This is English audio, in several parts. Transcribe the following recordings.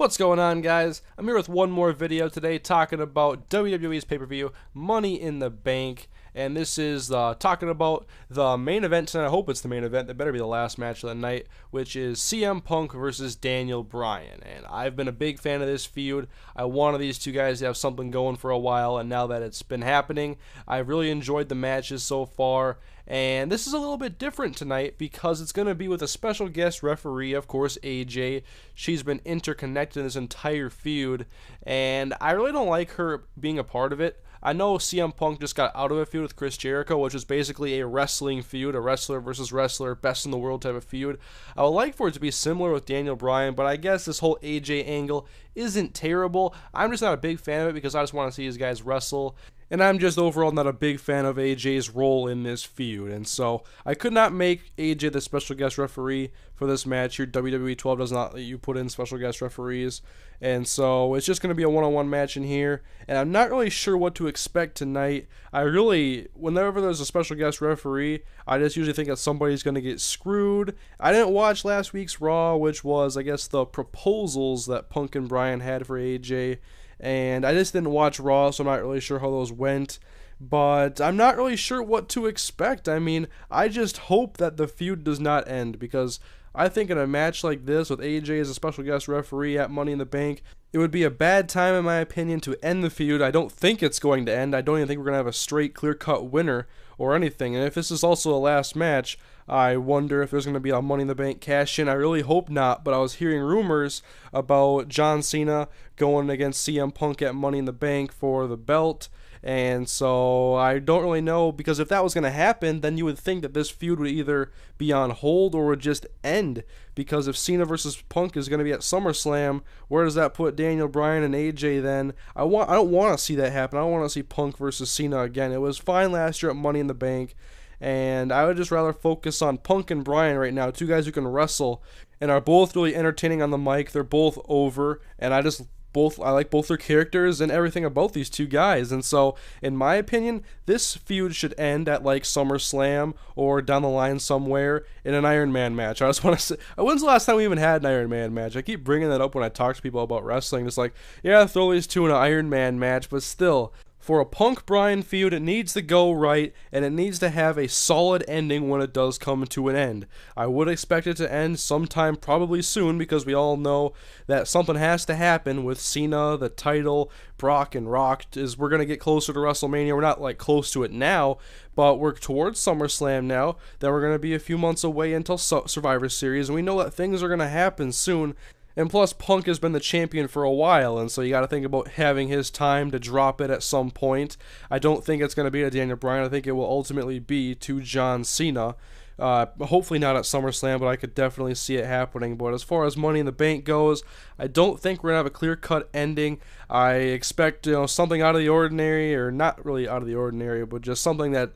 What's going on, guys? I'm here with one more video today talking about WWE's pay-per-view, Money in the Bank. And this is talking about the main event tonight. I hope it's the main event. That better be the last match of the night, which is CM Punk versus Daniel Bryan. And I've been a big fan of this feud. I wanted these two guys to have something going for a while, and now that it's been happening, I've really enjoyed the matches so far. And this is a little bit different tonight because it's going to be with a special guest referee, of course, AJ. She's been interconnected in this entire feud, and I really don't like her being a part of it. I know CM Punk just got out of a feud with Chris Jericho, which is basically a wrestling feud, a wrestler versus wrestler, best in the world type of feud. I would like for it to be similar with Daniel Bryan, but I guess this whole AJ angle isn't terrible. I'm just not a big fan of it because I just want to see these guys wrestle. And I'm just overall not a big fan of AJ's role in this feud. And so I could not make AJ the special guest referee for this match here. WWE 12 does not let you put in special guest referees. And so it's just going to be a one-on-one match in here. And I'm not really sure what to expect tonight. Whenever there's a special guest referee, I just usually think that somebody's going to get screwed. I didn't watch last week's Raw, which was, I guess, the proposals that Punk and Bryan had for AJ. And I just didn't watch Raw, so I'm not really sure how those went. But I'm not really sure what to expect. I mean, I just hope that the feud does not end, because I think in a match like this with AJ as a special guest referee at Money in the Bank, it would be a bad time, in my opinion, to end the feud. I don't think it's going to end. I don't even think we're going to have a straight, clear-cut winner or anything. And if this is also the last match, I wonder if there's going to be a Money in the Bank cash-in. I really hope not, but I was hearing rumors about John Cena going against CM Punk at Money in the Bank for the belt. And so I don't really know, because if that was going to happen, then you would think that this feud would either be on hold or would just end. Because if Cena versus Punk is going to be at SummerSlam, where does that put Daniel Bryan and AJ then? I don't want to see that happen. I don't want to see Punk versus Cena again. It was fine last year at Money in the Bank, and I would just rather focus on Punk and Bryan right now, two guys who can wrestle and are both really entertaining on the mic. They're both over, and I like both their characters and everything about these two guys. And so, in my opinion, this feud should end at like SummerSlam or down the line somewhere in an Iron Man match. I just want to say, when's the last time we even had an Iron Man match? I keep bringing that up when I talk to people about wrestling. It's like, yeah, throw these two in an Iron Man match, but still, for a Punk-Bryan feud, it needs to go right, and it needs to have a solid ending when it does come to an end. I would expect it to end sometime probably soon, because we all know that something has to happen with Cena, the title, Brock, and Rock. We're going to get closer to WrestleMania. We're not like close to it now, but we're towards SummerSlam now. Then we're going to be a few months away until Survivor Series, and we know that things are going to happen soon. And plus, Punk has been the champion for a while, and so you got to think about having his time to drop it at some point. I don't think it's going to be to Daniel Bryan. I think it will ultimately be to John Cena. Hopefully not at SummerSlam, but I could definitely see it happening. But as far as Money in the Bank goes, I don't think we're going to have a clear-cut ending. I expect something out of the ordinary, or not really out of the ordinary, but just something that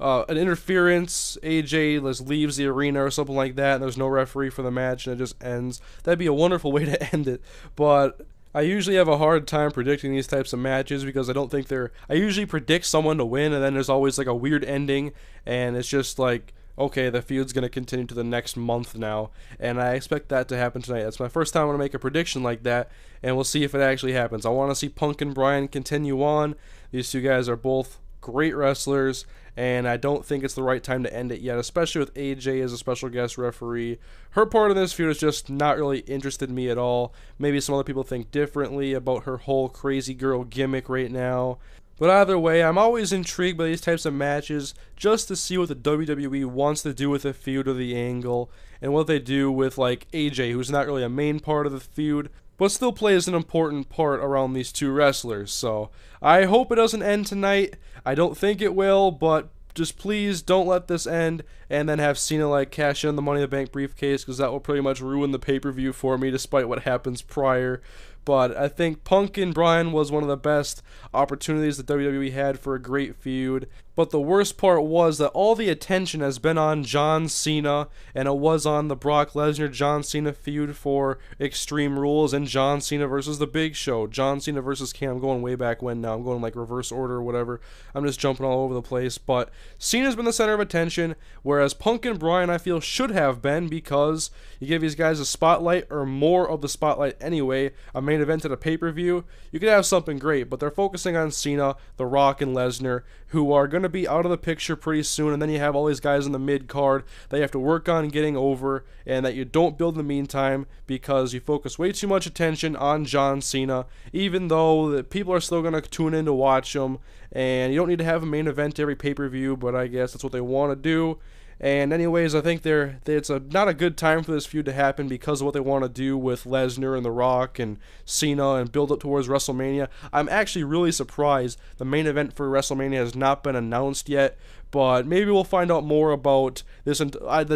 an interference, AJ leaves the arena or something like that, and there's no referee for the match, and it just ends. That'd be a wonderful way to end it, but I usually have a hard time predicting these types of matches, because I usually predict someone to win, and then there's always like a weird ending, and it's just like, okay, the feud's going to continue to the next month now, and I expect that to happen tonight. That's my first time I'm going to make a prediction like that, and we'll see if it actually happens. I want to see Punk and Bryan continue on. These two guys are both great wrestlers, and I don't think it's the right time to end it yet, especially with AJ as a special guest referee. Her part of this feud is just not really interested in me at all. Maybe some other people think differently about her whole crazy girl gimmick right now. But either way, I'm always intrigued by these types of matches just to see what the WWE wants to do with the feud or the angle, and what they do with like AJ, who's not really a main part of the feud, but still plays an important part around these two wrestlers. So I hope it doesn't end tonight. I don't think it will, but just please don't let this end and then have Cena like cash in the Money in the Bank briefcase, because that will pretty much ruin the pay-per-view for me, despite what happens prior. But I think Punk and Bryan was one of the best opportunities that WWE had for a great feud. But the worst part was that all the attention has been on John Cena, and it was on the Brock Lesnar-John Cena feud for Extreme Rules, and John Cena versus The Big Show. John Cena versus Cam. I'm going way back when now. I'm going like reverse order or whatever. I'm just jumping all over the place. But Cena's been the center of attention, whereas Punk and Bryan, I feel, should have been, because you give these guys a spotlight, or more of the spotlight anyway, a main event at a pay-per-view, you could have something great. But they're focusing on Cena, The Rock, and Lesnar, who are going to be out of the picture pretty soon, and then you have all these guys in the mid-card that you have to work on getting over, and that you don't build in the meantime because you focus way too much attention on John Cena, even though the people are still going to tune in to watch him, and you don't need to have a main event every pay-per-view, but I guess that's what they want to do. And anyways, I think it's not a good time for this feud to happen because of what they want to do with Lesnar and The Rock and Cena and build up towards WrestleMania. I'm actually really surprised the main event for WrestleMania has not been announced yet, but maybe we'll find out more about this, the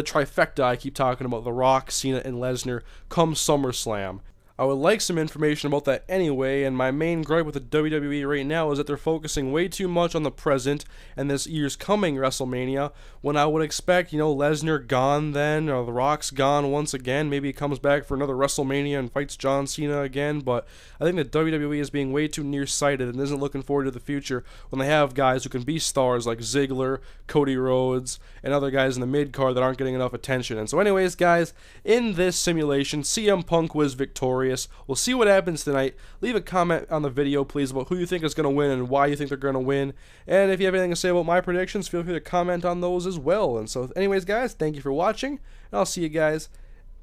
trifecta I keep talking about, The Rock, Cena, and Lesnar, come SummerSlam. I would like some information about that anyway, and my main gripe with the WWE right now is that they're focusing way too much on the present and this year's coming WrestleMania, when I would expect, Lesnar gone then, or The Rock's gone once again. Maybe he comes back for another WrestleMania and fights John Cena again, but I think that WWE is being way too nearsighted and isn't looking forward to the future when they have guys who can be stars like Ziggler, Cody Rhodes, and other guys in the mid-card that aren't getting enough attention. And so anyways, guys, in this simulation, CM Punk was victorious. We'll see what happens tonight. Leave a comment on the video, please, about who you think is going to win and why you think they're going to win. And if you have anything to say about my predictions, feel free to comment on those as well. And so anyways, guys, thank you for watching, and I'll see you guys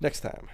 next time.